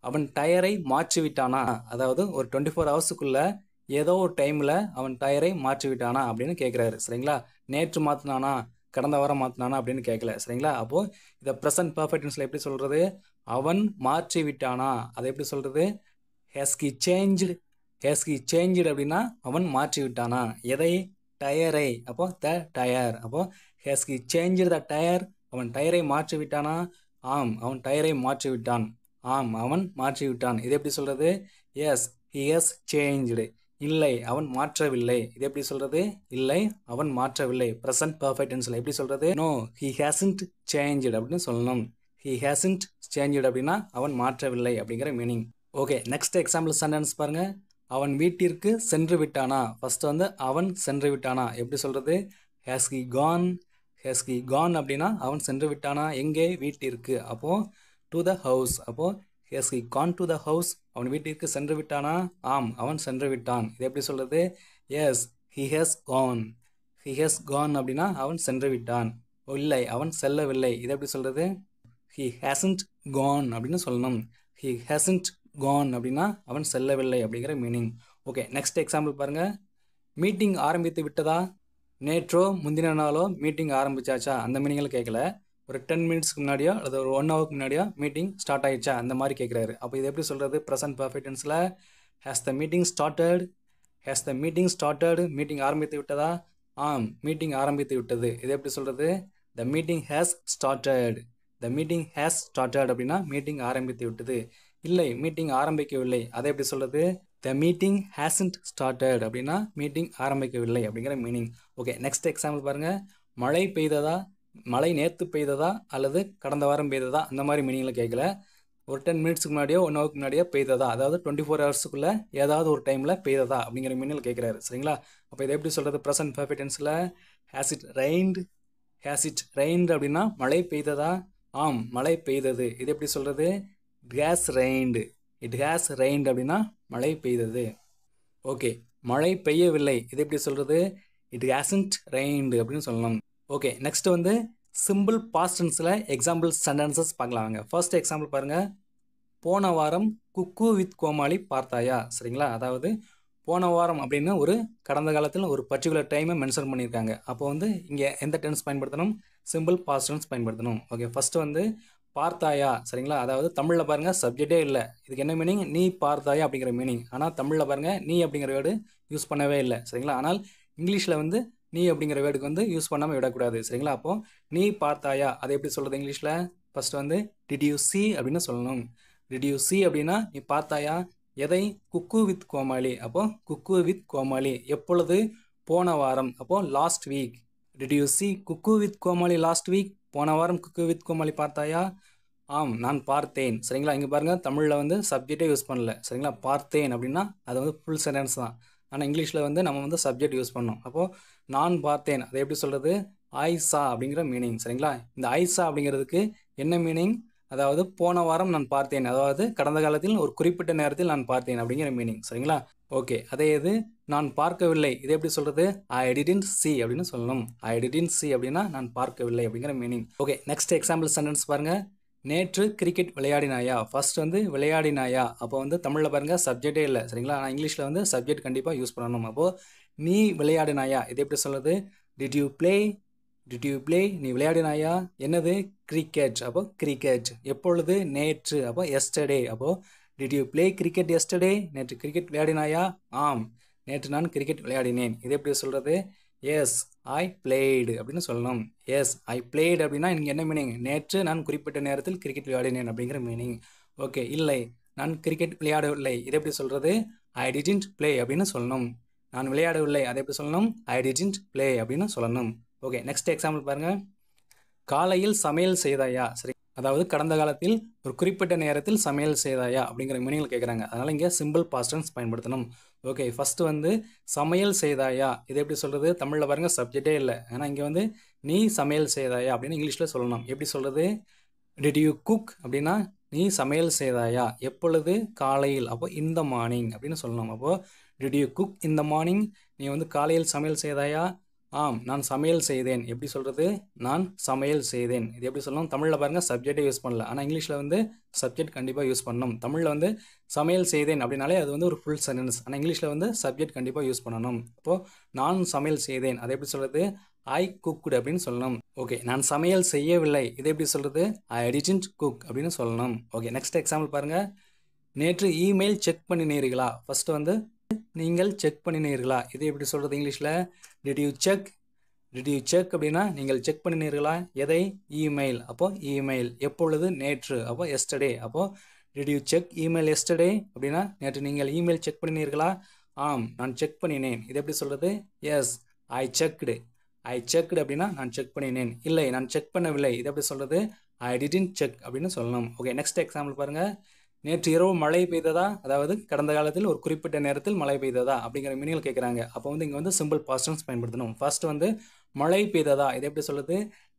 அவன் டயரை மாற்றி விட்டானா? அதாவது ஒரு 24 ஹவர்ஸுக்குள்ளே ஏதோ ஒரு டைமில் அவன் டயரை மாற்றி விட்டானா அப்படின்னு கேட்குறாரு. சரிங்களா? நேற்று மாற்றினானா, கடந்த வாரம் மாற்றினானா அப்படின்னு கேட்கல. சரிங்களா? அப்போது இதை ப்ரெசன்ட் பர்ஃபெக்ட் டென்ஸில் எப்படி சொல்கிறது? அவன் மாற்றி விட்டானா, அதை எப்படி சொல்கிறது? Has he changed. Has he changed அப்படின்னா அவன் மாற்றி விட்டானா? எதை? டயரை. அப்போ த டயர். அப்போது has he changed the tyre. அவன் டயரை மாற்றி விட்டானா? ஆம், அவன் டயரை மாற்றி விட்டான். ஆம், அவன் மாற்றி விட்டான். இது எப்படி சொல்கிறது? Yes, he has changed. இல்லை, அவன் மாற்றவில்லை. இது எப்படி சொல்கிறது? இல்லை, அவன் மாற்றவில்லை. ப்ரெசன்ட் பர்ஃபெக்ட் டென்ஸில் எப்படி சொல்கிறது? நோ, ஹி ஹேசன்ட் சேஞ்ச்டு அப்படின்னு சொல்லணும். ஹி ஹேசன்ட் சேஞ்ச்டு அப்படின்னா அவன் மாற்றவில்லை அப்படிங்கிற meaning. Okay, next example sentence பாருங்கள். அவன் வீட்டிற்கு சென்று விட்டானா? ஃபஸ்ட்டு வந்து அவன் சென்று விட்டானா எப்படி சொல்கிறது? Has he gone. Has he gone அப்படின்னா அவன் சென்று விட்டானா? எங்கே? வீட்டிற்கு. அப்போது டு த ஹவுஸ். அப்போது has he gone to the house. அவன் வீட்டிற்கு சென்று விட்டானா? ஆம், அவன் சென்று விட்டான். இது எப்படி சொல்கிறது? Yes, he has gone. He has gone அப்படின்னா அவன் சென்று விட்டான். இல்லை, அவன் செல்லவில்லை. இது எப்படி சொல்கிறது? ஹி ஹேசன்ட் கான் அப்படின்னு சொல்லணும். ஹி ஹேசன்ட் கான் அப்படின்னா அவன் செல்லவில்லை அப்படிங்கிற மீனிங். ஓகே, நெக்ஸ்ட் எக்ஸாம்பிள் பாருங்கள். மீட்டிங் ஆரம்பித்து விட்டதா? நேற்றோ முந்தின நாளோ மீட்டிங் ஆரம்பிச்சாச்சா அந்த மீனிங்கில் கேட்கல. ஒரு 10 மினிட்ஸ்க்கு முன்னாடியோ அல்லது ஒரு 1 ஹவருக்கு முன்னாடியோ மீட்டிங் ஸ்டார்ட் ஆயிடுச்சா அந்த மாதிரி கேட்குறாரு. அப்போ இது எப்படி சொல்கிறது? ப்ரெசன்ட் பர்ஃபெக்ட் டென்ஸில் has the meeting started. Has the meeting started. Meeting ஆரம்பித்து விட்டதா? ஆம், மீட்டிங் ஆரம்பித்து விட்டது. இது எப்படி சொல்கிறது? The meeting has started. The meeting has started அப்படின்னா மீட்டிங் ஆரம்பித்து விட்டது. இல்லை, மீட்டிங் ஆரம்பிக்கவில்லை. அதை எப்படி சொல்கிறது? த மீட்டிங் ஹேசன்ட் ஸ்டார்டட் அப்படின்னா மீட்டிங் ஆரம்பிக்கவில்லை அப்படிங்கிற மீனிங். ஓகே, நெக்ஸ்ட் எக்ஸாம்பிள் பாருங்கள். மழை பெய்ததா? மழை நேற்று பெய்ததா அல்லது கடந்த வாரம் பெய்ததா அந்த மாதிரி மீனிங்கில் கேட்கல. ஒரு 10 மினிட்ஸ்க்கு முன்னாடியோ 1 ஹவருக்கு முன்னாடியோ பெய்ததா, அதாவது 24 ஹவர்ஸுக்குள்ளே ஏதாவது ஒரு டைமில் பெய்ததா அப்படிங்கிற மீனிங்கில் கேட்குறாரு. சரிங்களா? அப்போ இதை எப்படி சொல்கிறது? ப்ரெசன்ட் பர்ஃபெக்ட் டென்ஸில் has it rained. Has it rained அப்படின்னா மழை பெய்ததா? ஆம், மழை பெய்தது. இது எப்படி சொல்கிறது? It has rained. It has rained அப்படின்னா மழை பெய்தது. ஓகே, மழை பெய்யவில்லை. இது எப்படி சொல்கிறது? இட் ஹேசன்ட் ரெயின்டு அப்படின்னு சொல்லணும். ஓகே, நெக்ஸ்ட் வந்து சிம்பிள் பாஸ்ட் டென்ஸில் எக்ஸாம்பிள் சென்டென்சஸ் பார்க்கலாங்க. ஃபர்ஸ்ட் எக்ஸாம்பிள் பாருங்கள். போன வாரம் குக்கு வித் கோமாளி பார்த்தாயா? சரிங்களா? அதாவது போன வாரம் அப்படின்னு ஒரு கடந்த காலத்தில் ஒரு பர்டிகுலர் டைமை மென்ஷன் பண்ணியிருக்காங்க. அப்போ வந்து இங்கே எந்த டென்ஸ் பயன்படுத்தணும்? சிம்பிள் பாஸ்ட் டென்ஸ் பயன்படுத்தணும். ஓகே, ஃபஸ்ட்டு வந்து பார்த்தாயா? சரிங்களா? அதாவது தமிழில் பாருங்கள் சப்ஜெக்டே இல்லை. இதுக்கு என்ன மீனிங்? நீ பார்த்தாயா அப்படிங்கிற மீனிங். ஆனால் தமிழில் பாருங்கள் நீ அப்படிங்கிற வேர்டு யூஸ் பண்ணவே இல்லை. சரிங்களா? ஆனால் இங்கிலீஷில் வந்து நீ அப்படிங்கிற வேர்டுக்கு வந்து யூஸ் பண்ணாமல் விடக்கூடாது. சரிங்களா? அப்போது நீ பார்த்தாயா அதை எப்படி சொல்கிறது இங்கிலீஷில்? ஃபஸ்ட்டு வந்து டிட் யூ சி அப்படின்னு சொல்லணும். டிட் யூ சி அப்படின்னா நீ பார்த்தாயா? எதை? குக்கு வித் கோமாளி. அப்போது குக்கு வித் கோமாளி எப்பொழுது? போன வாரம். அப்போது last week. Did you see Cooku with Comali last week? போன வாரம் குக்கு வித் கோமாளி பார்த்தாயா? ஆம், நான் பார்த்தேன். சரிங்களா? இங்கே பாருங்கள் தமிழில் வந்து சப்ஜெக்டே யூஸ் பண்ணல. சரிங்களா? பார்த்தேன் அப்படின்னா அது வந்து ஃபுல் சென்டென்ஸ் தான். ஆனால் இங்கிலீஷில் வந்து நம்ம வந்து சப்ஜெக்ட் யூஸ் பண்ணோம். அப்போது நான் பார்த்தேன் அதை எப்படி சொல்கிறது? ஐசா அப்படிங்கிற மீனிங். சரிங்களா? இந்த ஐசா அப்படிங்கிறதுக்கு என்ன மீனிங்? அதாவது போன வாரம் நான் பார்த்தேன், அதாவது கடந்த காலத்தில் ஒரு குறிப்பிட்ட நேரத்தில் நான் பார்த்தேன் அப்படிங்கிற மீனிங். சரிங்களா? ஓகே, அதே இது நான் பார்க்கவில்லை இது எப்படி சொல்கிறது? ஐ டிடன்ட் see அப்படின்னு சொல்லணும். ஐ டிடன்ட் see அப்படின்னா நான் பார்க்கவில்லை அப்படிங்கிற meaning. Okay, next example sentence பாருங்கள். நேற்று கிரிக்கெட் விளையாடினாயா? ஃபர்ஸ்ட் வந்து விளையாடினாயா. அப்போ வந்து தமிழில் பாருங்கள் சப்ஜெக்டே இல்லை. சரிங்களா? ஆனால் இங்கிலீஷில் வந்து சப்ஜெக்ட் கண்டிப்பாக யூஸ் பண்ணணும். அப்போது நீ விளையாடினாயா இது எப்படி சொல்கிறது? Did you play? Did you play, நீ விளையாடினாயா? என்னது? கிரிக்கெட், அப்போ கிரிக்கெட். எப்பொழுது? நேற்று, அப்போ எஸ்டர்டே. அப்போ did you play cricket yesterday, நேற்று கிரிக்கெட் விளையாடினாயா? ஆம், நேற்று நான் கிரிக்கெட் விளையாடினேன். இது எப்படி சொல்கிறது? எஸ் ஐ பிளேடு அப்படின்னு சொல்லணும். எஸ் ஐ பிளேடு அப்படின்னா இங்கே என்ன மீனிங்? நேற்று நான் குறிப்பிட்ட நேரத்தில் கிரிக்கெட் விளையாடினேன் அப்படிங்கிற மீனிங். ஓகே, இல்லை நான் கிரிக்கெட் விளையாடவில்லை. இது எப்படி சொல்கிறது? ஐ டிடன்ட் ப்ளே அப்படின்னு சொல்லணும். நான் விளையாடவில்லை, அதை எப்படி சொல்லணும்? ஐ டிடன்ட் ப்ளே அப்படின்னு சொல்லணும். ஓகே, நெக்ஸ்ட் எக்ஸாம்பிள் பாருங்கள். காலையில் சமையல் செய்தாயா? சரி, அதாவது கடந்த காலத்தில் ஒரு குறிப்பிட்ட நேரத்தில் சமையல் செய்தாயா அப்படிங்கிற மீனிங்கில் கேட்குறாங்க. அதனால் இங்கே சிம்பிள் பாஸ்ட் டென்ஸ் பயன்படுத்தணும். ஓகே, ஃபஸ்ட்டு வந்து சமையல் செய்தாயா, இது எப்படி சொல்கிறது? தமிழில் பாருங்கள் சப்ஜெக்டே இல்லை. ஏன்னா இங்கே வந்து நீ சமையல் செய்தாயா அப்படின்னு இங்கிலீஷில் சொல்லணும். எப்படி சொல்கிறது? டிட் யூ குக் அப்படின்னா நீ சமையல் செய்தாயா? எப்பொழுது? காலையில், அப்போ இந்த மார்னிங் அப்படின்னு சொல்லணும். அப்போது டிட் யூ குக் இந்த மார்னிங், நீ வந்து காலையில் சமையல் செய்தாயா? ஆம், நான் சமையல் செய்தேன். எப்படி சொல்கிறது? நான் சமையல் செய்தேன். இது எப்படி சொல்லணும்? தமிழில் பாருங்கள் சப்ஜெக்டே யூஸ் பண்ணல, ஆனால் இங்கிலீஷில் வந்து சப்ஜெக்ட் கண்டிப்பாக யூஸ் பண்ணணும். தமிழில் வந்து சமையல் செய்தேன் அப்படின்னாலே அது வந்து ஒரு ஃபுல் சென்டென்ஸ், ஆனால் இங்கிலீஷில் வந்து சப்ஜெக்ட் கண்டிப்பாக யூஸ் பண்ணணும். அப்போது நான் சமையல் செய்தேன், அதை எப்படி சொல்கிறது? ஐ குக்டு அப்படின்னு சொல்லணும். ஓகே, நான் சமையல் செய்யவில்லை, இதை எப்படி சொல்கிறது? ஐ டிடன்ட் குக் அப்படின்னு சொல்லணும். ஓகே, நெக்ஸ்ட் எக்ஸாம்பிள் பாருங்கள். நேற்று இமெயில் செக் பண்ணினீர்களா? ஃபஸ்ட்டு வந்து நீங்கள் செக் பண்ணினீர்களா, இது எப்படி சொல்கிறது இங்கிலீஷில்? Did you check, did you check அப்படின்னா நீங்கள் செக் பண்ணினீர்களா? எதை? இமெயில், அப்போ இமெயில். எப்பொழுது? நேற்று, அப்போ எஸ்டர்டே. அப்போ did you check email yesterday அப்படின்னா நேற்று நீங்கள் இமெயில் செக் பண்ணினீர்களா? ஆம், நான் செக் பண்ணினேன். இது எப்படி சொல்கிறது? எஸ் ஐ செக்டு, ஐ செக்டு அப்படின்னா நான் செக் பண்ணினேன். இல்லை நான் செக் பண்ணவில்லை, இது எப்படி சொல்கிறது? ஐ டிடன்ட் செக் அப்படின்னு சொல்லணும். ஓகே, நெக்ஸ்ட் எக்ஸாம்பிள் பாருங்கள். நேற்று இரவு மழை பெய்ததா, அதாவது கடந்த காலத்தில் ஒரு குறிப்பிட்ட நேரத்தில் மழை பெய்ததா அப்படிங்கிற மீனிங்கில் கேட்குறாங்க. அப்போ வந்து இங்கே வந்து சிம்பிள் பாஸ்ட் டென்ஸ் பயன்படுத்தணும். ஃபர்ஸ்ட் வந்து மழை பெய்ததா, இது எப்படி சொல்லுது?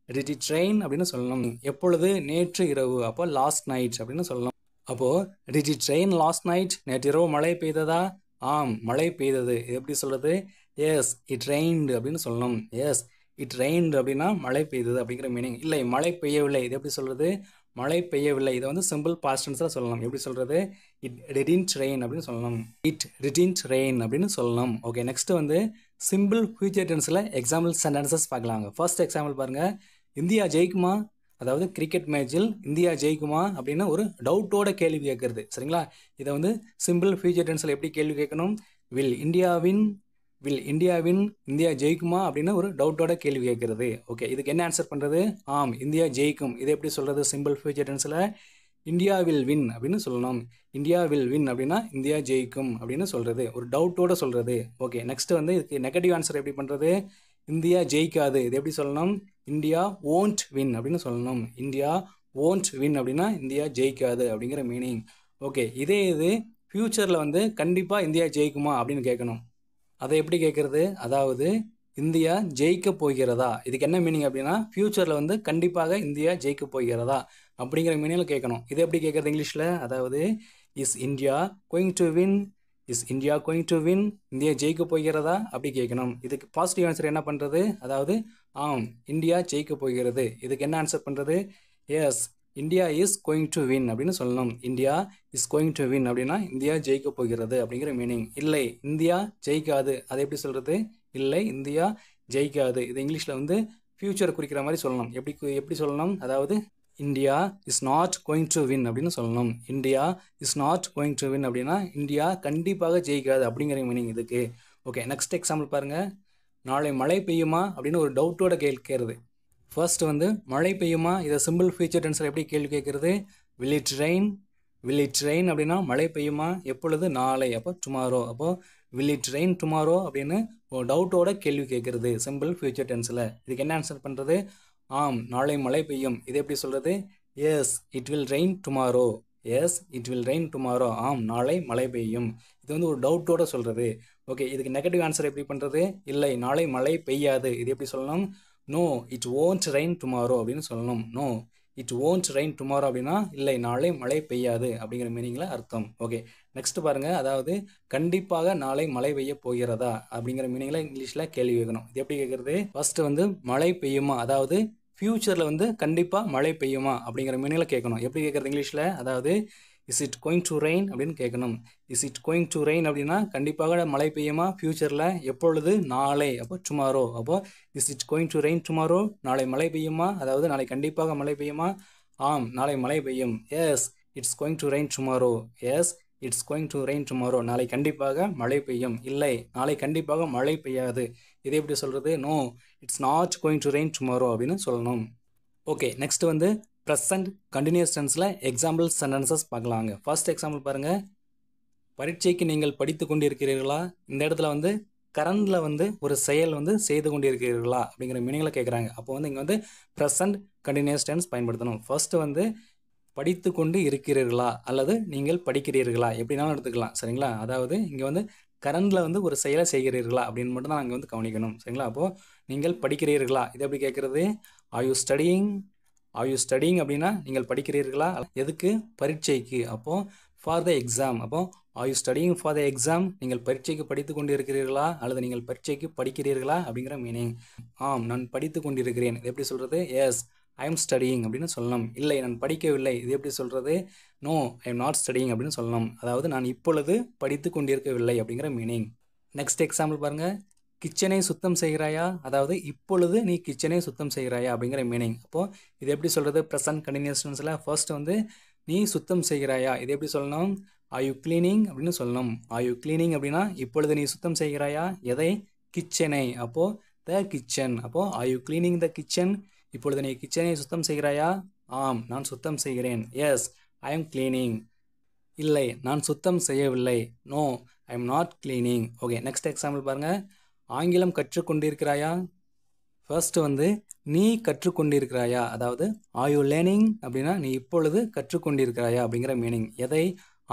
டிட் இட் ரெயின் அப்படின்னு சொல்லணும். எப்பொழுது? நேற்று இரவு, அப்போ லாஸ்ட் நைட் அப்படின்னு சொல்லணும். அப்போது did it rain last night, நேற்று இரவு மழை பெய்ததா? ஆம், மழை பெய்தது. இது எப்படி சொல்கிறது? எஸ் இட் ரெயின்டு அப்படின்னு சொல்லணும். எஸ் இட் ரெயின்டு அப்படின்னா மழை பெய்தது அப்படிங்கிற மீனிங். இல்லை மழை பெய்யவில்லை, இது எப்படி சொல்கிறது? மழை பெய்யவில்லை. இதை வந்து சிம்பிள் பாஸ்ட் டென்ஸில் சொல்லலாம். எப்படி சொல்கிறது? இட் டிடன்ட் ரெயின் அப்படின்னு சொல்லணும். இட் டிடன்ட் ரெயின் அப்படின்னு சொல்லணும். ஓகே, நெக்ஸ்ட்டு வந்து சிம்பிள் ஃபியூச்சர் டென்ஸில் எக்ஸாம்பிள் சென்டென்சஸ் பார்க்கலாங்க. ஃபர்ஸ்ட் எக்ஸாம்பிள் பாருங்கள். இந்தியா ஜெயிக்குமா, அதாவது கிரிக்கெட் மேட்சில் இந்தியா ஜெயிக்குமா அப்படின்னு ஒரு டவுட்டோட கேள்வி கேட்குறது. சரிங்களா? இதை வந்து சிம்பிள் ஃபியூச்சர் டென்ஸில் எப்படி கேள்வி கேட்கணும்? Will India win, will India win, India ஜெயிக்குமா அப்படின்னு ஒரு டவுட்டோட கேள்வி கேட்குறது. ஓகே, இதுக்கு என்ன ஆன்சர் பண்ணுறது? ஆம், இந்தியா ஜெயிக்கும். இது எப்படி சொல்கிறது? சிம்பிள் ஃபியூச்சர் டென்ஸில் இந்தியா வில் வின் அப்படின்னு சொல்லணும். இந்தியா வில் வின் அப்படின்னா இந்தியா ஜெயிக்கும் அப்படின்னு சொல்கிறது, ஒரு டவுட்டோட சொல்கிறது. ஓகே, நெக்ஸ்ட் வந்து இதுக்கு நெகட்டிவ் ஆன்சர் எப்படி பண்ணுறது? இந்தியா ஜெயிக்காது. இது எப்படி சொல்லணும்? இந்தியா ஓன்ட் வின் அப்படின்னு சொல்லணும். இந்தியா ஓன்ட் வின் அப்படின்னா இந்தியா ஜெயிக்காது அப்படிங்கிற மீனிங். ஓகே, இதே இது ஃப்யூச்சரில் வந்து கண்டிப்பாக இந்தியா ஜெயிக்குமா அப்படின்னு கேட்கணும். அதை எப்படி கேட்குறது? அதாவது இந்தியா ஜெயிக்க போகிறதா, இதுக்கு என்ன மீனிங் அப்படின்னா ஃப்யூச்சரில் வந்து கண்டிப்பாக இந்தியா ஜெயிக்க போகிறதா அப்படிங்கிற மீனிங்கில் கேட்கணும். இது எப்படி கேட்குறது இங்கிலீஷில்? அதாவது is India going to win, is India going to win, India ஜெயிக்க போகிறதா அப்படி கேட்கணும். இதுக்கு பாசிட்டிவ் ஆன்சர் என்ன பண்ணுறது? அதாவது ஆம், இந்தியா ஜெயிக்க போகிறது. இதுக்கு என்ன ஆன்சர் பண்ணுறது? Yes India is going to win அப்படின்னு சொல்லணும். India is going to win அப்படின்னா இந்தியா ஜெயிக்க போகிறது அப்படிங்கிற மீனிங். இல்லை இந்தியா ஜெயிக்காது, அதை எப்படி சொல்கிறது? இல்லை இந்தியா ஜெயிக்காது. இது இங்கிலீஷில் வந்து ஃப்யூச்சர் குறிக்கிற மாதிரி சொல்லணும். எப்படி சொல்லணும்? அதாவது India is not going to win அப்படின்னு சொல்லணும். India is not going to win அப்படின்னா இந்தியா கண்டிப்பாக ஜெயிக்காது அப்படிங்கிற மீனிங் இதுக்கு. ஓகே, நெக்ஸ்ட் எக்ஸாம்பிள் பாருங்கள். நாளை மழை பெய்யுமா அப்படின்னு ஒரு டவுட்டோட கேட்கிறது. ஃபர்ஸ்ட் வந்து மழை பெய்யுமா, இதை சிம்பிள் ஃபியூச்சர் டென்ஸில் எப்படி கேள்வி கேட்குறது? Will it rain, will it rain அப்படின்னா மழை பெய்யுமா? எப்பொழுது? நாளை, அப்போ டுமாரோ. அப்போது வில் இட் ரெயின் டுமாரோ அப்படின்னு ஒரு டவுட்டோட கேள்வி கேட்குறது சிம்பிள் ஃபியூச்சர் டென்ஸில். இதுக்கு என்ன ஆன்சர் பண்ணுறது? ஆம், நாளை மழை பெய்யும். இது எப்படி சொல்கிறது? S it will rain tomorrow, S it will rain tomorrow, ஆம் நாளை மழை பெய்யும். இது வந்து ஒரு டவுட்டோட சொல்கிறது. ஓகே, இதுக்கு நெகட்டிவ் ஆன்சர் எப்படி பண்ணுறது? இல்லை நாளை மழை பெய்யாது. இது எப்படி சொல்லணும்? No it won't rain tomorrow அப்படின்னு சொல்லணும். No it won't rain tomorrow அப்படின்னா இல்லை நாளை மழை பெய்யாது அப்படிங்கிற மீனிங்கில் அர்த்தம். ஓகே, நெக்ஸ்ட் பாருங்கள். அதாவது கண்டிப்பாக நாளை மழை பெய்ய போகிறதா அப்படிங்கிற மீனிங்கில் இங்கிலீஷில் கேள்வி கேட்கணும். இது எப்படி கேட்குறது? ஃபர்ஸ்ட் வந்து மழை பெய்யுமா, அதாவது ஃப்யூச்சரில் வந்து கண்டிப்பாக மழை பெய்யுமா அப்படிங்கிற மீனிங்கில் கேட்கணும். எப்படி கேட்குறது இங்கிலீஷில்? அதாவது is it going to rain அப்படின்னு கேட்கணும். Is it going to rain அப்படின்னா கண்டிப்பாக மழை பெய்யுமா ஃப்யூச்சரில், எப்பொழுது, நாளை, அப்போ டுமாரோ. அப்போ is it going to rain tomorrow, நாளை மழை பெய்யுமா, அதாவது நாளை கண்டிப்பாக மழை பெய்யுமா, ஆம் நாளை மழை பெய்யும். S it's going to rain tomorrow. S it's going to rain tomorrow, நாளை கண்டிப்பாக மழை பெய்யும். இல்லை, நாளை கண்டிப்பாக மழை பெய்யாது. இதை எப்படி சொல்கிறது? No it's not going to rain tomorrow அப்படின்னு சொல்லணும். ஓகே, நெக்ஸ்ட் வந்து ப்ரெசன்ட் கண்டினியூஸ் டென்ஸில் எக்ஸாம்பிள் சென்டென்சஸ் பார்க்கலாங்க. ஃபர்ஸ்ட் எக்ஸாம்பிள் பாருங்கள். பரீட்சைக்கு நீங்கள் படித்து கொண்டிருக்கிறீர்களா? இந்த இடத்துல வந்து கரண்டில் வந்து ஒரு செயல் வந்து செய்து கொண்டிருக்கிறீர்களா அப்படிங்கிற மீனிங்கில் கேட்குறாங்க. அப்போ வந்து இங்கே வந்து ப்ரெசன்ட் கண்டினியூஸ் டென்ஸ் பயன்படுத்தணும். ஃபர்ஸ்ட் வந்து படித்து கொண்டு இருக்கிறீர்களா அல்லது நீங்கள் படிக்கிறீர்களா எப்படினாலும் எடுத்துக்கலாம். சரிங்களா? அதாவது இங்கே வந்து கரண்டில் வந்து ஒரு செயலை செய்கிறீர்களா அப்படின்னு மட்டும் தான் அங்கே வந்து கவனிக்கணும். சரிங்களா? அப்போது நீங்கள் படிக்கிறீர்களா இது எப்படி கேட்குறது? Are you studying? Are you studying அப்படின்னா நீங்கள் படிக்கிறீர்களா, எதுக்கு? பரீட்சைக்கு. அப்போது ஃபார் த எக்ஸாம். அப்போது are you studying for the exam, நீங்கள் பரீட்சைக்கு படித்து கொண்டு இருக்கிறீர்களா அல்லது நீங்கள் பரீட்சைக்கு படிக்கிறீர்களா அப்படிங்கிற மீனிங். ஆம் நான் படித்து கொண்டிருக்கிறேன் இது எப்படி சொல்கிறது? எஸ் ஐ எம் ஸ்டடியிங் அப்படின்னு சொல்லணும். இல்லை நான் படிக்கவில்லை இது எப்படி சொல்கிறது? No I am not studying அப்படின்னு சொல்லணும். அதாவது நான் இப்பொழுது படித்து கொண்டிருக்கவில்லை அப்படிங்கிற மீனிங். நெக்ஸ்ட் எக்ஸாம்பிள் பாருங்கள். கிச்சனை சுத்தம் செய்கிறாயா, அதாவது இப்பொழுது நீ கிச்சனை சுத்தம் செய்கிறாயா அப்படிங்கிற மீனிங். அப்போது இது எப்படி சொல்கிறது? ப்ரெசன்ட் கண்டினியூஸ் டென்ஸில் ஃபர்ஸ்ட் வந்து நீ சுத்தம் செய்கிறாயா இது எப்படி சொல்லணும்? ஆர் யூ கிளீனிங் அப்படின்னு சொல்லணும். ஆர் யூ கிளீனிங் அப்படின்னா இப்பொழுது நீ சுத்தம் செய்கிறாயா, எதை? கிச்சனை. அப்போது த கிச்சன். அப்போது are you cleaning the kitchen, இப்பொழுது நீ கிச்சனை சுத்தம் செய்கிறாயா? ஆம் நான் சுத்தம் செய்கிறேன். Yes I am cleaning. இல்லை நான் சுத்தம் செய்யவில்லை. No I am not cleaning. Okay, next example பாருங்கள். ஆங்கிலம் கற்றுக்கொண்டிருக்கிறாயா? ஃபர்ஸ்ட் வந்து நீ கற்றுக்கொண்டிருக்கிறாயா, அதாவது ஆர் யூ லேர்னிங் அப்படின்னா நீ இப்பொழுது கற்றுக்கொண்டிருக்கிறாயா அப்படிங்கிற மீனிங். எதை?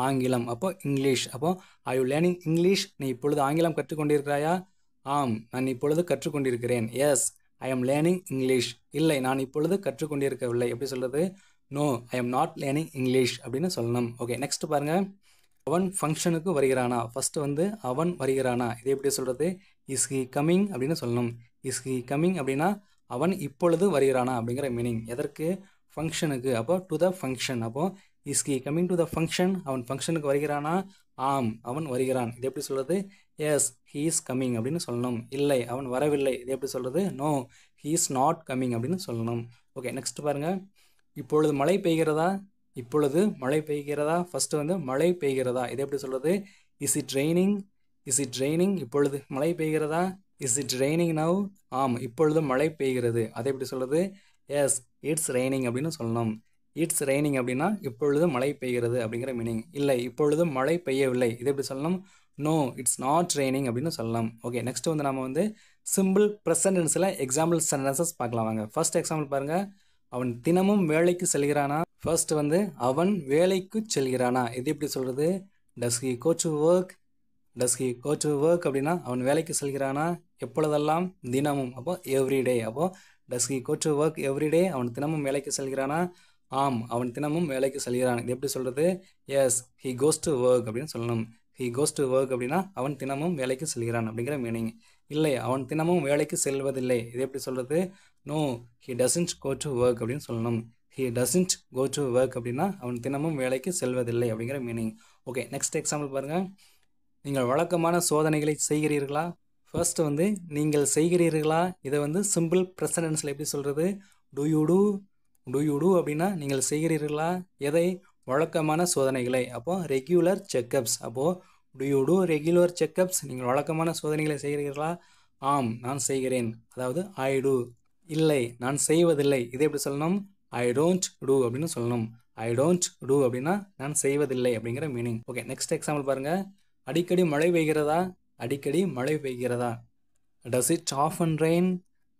ஆங்கிலம். அப்போ இங்கிலீஷ். அப்போ ஆர் யூ லேர்னிங் இங்கிலீஷ், நீ இப்பொழுது ஆங்கிலம் கற்றுக்கொண்டிருக்கிறாயா? ஆம் நான் இப்பொழுது கற்றுக்கொண்டிருக்கிறேன். Yes I am learning English. இல்லை நான் இப்பொழுது கற்றுக்கொண்டிருக்கவில்லை எப்படி சொல்கிறது? No I am not learning English அப்படின்னு சொல்லணும். ஓகே, நெக்ஸ்ட் பாருங்கள். அவன் ஃபங்க்ஷனுக்கு வருகிறானா? ஃபஸ்ட்டு வந்து அவன் வருகிறானா இது எப்படி சொல்கிறது? இஸ் ஹி கம்மிங் அப்படின்னு சொல்லணும். இஸ் ஹி கம்மிங் அப்படின்னா அவன் இப்பொழுது வருகிறானா அப்படிங்கிற மீனிங். எதற்கு? ஃபங்க்ஷனுக்கு. அப்போ டு த ஃபங்க்ஷன். அப்போது is he coming to the function, அவன் ஃபங்க்ஷனுக்கு வருகிறானா? ஆம் அவன் வருகிறான் இது எப்படி சொல்கிறது? எஸ் ஹீ இஸ் கம்மிங் அப்படின்னு சொல்லணும். இல்லை அவன் வரவில்லை இது எப்படி சொல்கிறது? No he is not coming அப்படின்னு சொல்லணும். ஓகே, நெக்ஸ்ட் பாருங்கள். இப்பொழுது மழை பெய்கிறதா? இப்பொழுது மழை பெய்கிறதா? ஃபஸ்ட்டு வந்து மழை பெய்கிறதா இது எப்படி சொல்கிறது? Is it raining? Is it raining, இப்பொழுது மழை பெய்கிறதா? Is it raining now? ஆம் இப்பொழுது மழை பெய்கிறது அதை எப்படி சொல்கிறது? எஸ் இட்ஸ் ரெய்னிங் அப்படின்னு சொல்லணும். இட்ஸ் ரெய்னிங் அப்படின்னா இப்பொழுது மழை பெய்கிறது அப்படிங்கிற மீனிங். இல்லை இப்பொழுது மழை பெய்யவில்லை இது எப்படி சொல்லணும்? நோ இட்ஸ் நாட் ரெய்னிங் அப்படின்னு சொல்லலாம். ஓகே, நெக்ஸ்ட் வந்து நம்ம வந்து சிம்பிள் ப்ரெசன்ட் டென்ஸில் எக்ஸாம்பிள் சென்டென்சஸ் பார்க்கலாம் வாங்க. ஃபர்ஸ்ட் எக்ஸாம்பிள் பாருங்கள். அவன் தினமும் வேலைக்கு செல்கிறானா? ஃபர்ஸ்ட் வந்து அவன் வேலைக்கு செல்கிறானா இது எப்படி சொல்கிறது? Does he go to work? Does he go to work அப்படின்னா அவன் வேலைக்கு செல்கிறானா எப்பொழுதெல்லாம்? தினமும். அப்போ எவ்ரிடே. அப்போது does he go to work every day, அவன் தினமும் வேலைக்கு செல்கிறானா? ஆம் அவன் தினமும் வேலைக்கு செல்கிறான் இது எப்படி சொல்கிறது? Yes he goes to work அப்படின்னு சொல்லணும். ஹி கோஸ் டு ஒர்க் அப்படின்னா அவன் தினமும் வேலைக்கு செல்கிறான் அப்படிங்கிற மீனிங். இல்லை அவன் தினமும் வேலைக்கு செல்வதில்லை இது எப்படி சொல்கிறது? No he doesn't go to work அப்படின்னு சொல்லணும். He doesn't go to work அப்படின்னா அவன் தினமும் வேலைக்கு செல்வதில்லை அப்படிங்கிற மீனிங். ஓகே, நெக்ஸ்ட் எக்ஸாம்பிள் பாருங்கள். நீங்கள் வழக்கமான சோதனைகளை செய்கிறீர்களா? ஃபர்ஸ்ட் வந்து நீங்கள் செய்கிறீர்களா இதை வந்து சிம்பிள் ப்ரெசன்ட் டென்ஸில் எப்படி சொல்கிறது? Do you do? Do you do அப்படின்னா நீங்கள் செய்கிறீர்களா, எதை? வழக்கமான சோதனைகளை. அப்போது ரெகுலர் செக்கப்ஸ். அப்போது do you do regular checkups, நீங்கள் வழக்கமான சோதனைகளை செய்கிறீர்களா? ஆம் நான் செய்கிறேன், அதாவது ஐ டூ. இல்லை நான் செய்வதில்லை இதை எப்படி சொல்லணும்? ஐ டோன்ட் டூ அப்படின்னு சொல்லணும். ஐ டோன்ட் டூ அப்படின்னா நான் செய்வதில்லை அப்படிங்கிற மீனிங். ஓகே, நெக்ஸ்ட் எக்ஸாம்பிள் பாருங்கள். அடிக்கடி மழை பெய்கிறதா? அடிக்கடி மழை பெய்கிறதா? Does it often rain?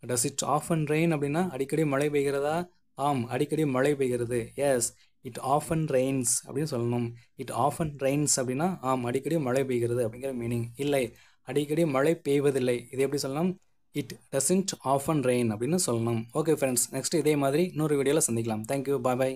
Does it often rain அப்படின்னா அடிக்கடி மழை பெய்கிறதா? ஆம் அடிக்கடி மழை பெய்கிறது. எஸ் இட் ஆஃபன் ரெயின்ஸ் அப்படின்னு சொல்லணும். இட் ஆஃபன் ரெயின்ஸ் அப்படின்னா ஆம் அடிக்கடி மழை பெய்கிறது அப்படிங்கிற மீனிங். இல்லை அடிக்கடி மழை பெய்வதில்லை இது எப்படி சொல்லணும்? இட் டசன்ட் ஆஃபன் ரெயின் அப்படின்னு சொல்லணும். ஓகே ஃப்ரெண்ட்ஸ், நெக்ஸ்ட் இதே மாதிரி இன்னொரு வீடியோவில் சந்திக்கலாம். தேங்க்யூ, பாய் பாய்.